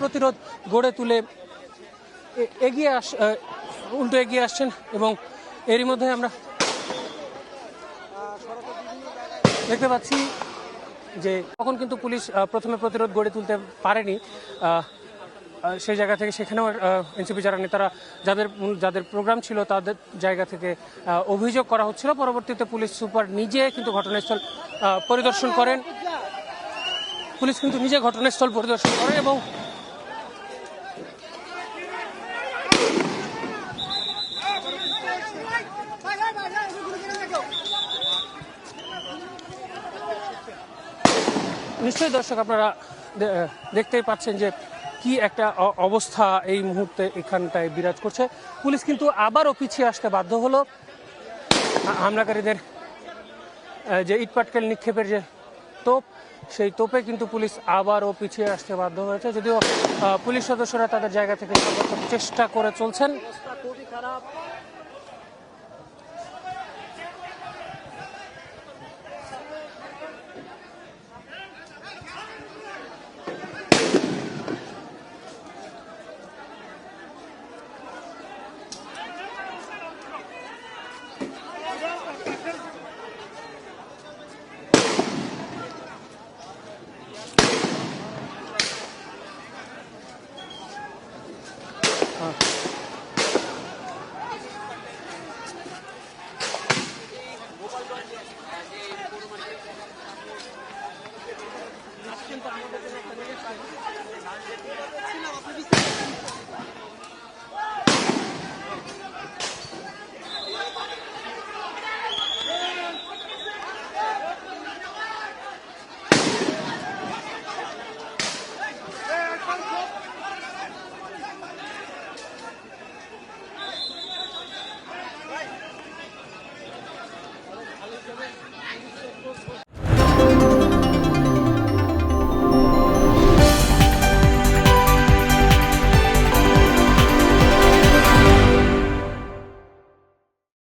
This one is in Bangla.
প্রতিরোধ গড়ে তুলে উল্টো এগিয়ে আসছেন এবং এরই মধ্যে আমরা দেখতে পাচ্ছি যে তখন কিন্তু পুলিশ প্রথমে প্রতিরোধ গড়ে তুলতে পারেনি। সেই জায়গা থেকে সেখানেও এনসিপি যারা নেতারা যাদের প্রোগ্রাম ছিল তাদের জায়গা থেকে অভিযোগ করা হচ্ছিল। পরবর্তীতে পুলিশ সুপার নিজে কিন্তু ঘটনাস্থল পরিদর্শন করেন। পুলিশ কিন্তু নিজে ঘটনাস্থল পরিদর্শন করেন এবং নিশ্চয়ই দর্শক আপনারা দেখতেই পাচ্ছেন যে কি একটা অবস্থা এই মুহূর্তে এখানটায় বিরাজ করছে। পুলিশ কিন্তু আবারও পিছিয়ে আসতে বাধ্য হলো। হামলাকারীদের যে ইটপাটকেল নিক্ষেপের যে তোপ, সেই তোপে কিন্তু পুলিশ আবারও পিছিয়ে আসতে বাধ্য হয়েছে, যদিও পুলিশ সদস্যরা তাদের জায়গা থেকে সর্বোচ্চ চেষ্টা করে চলছেন।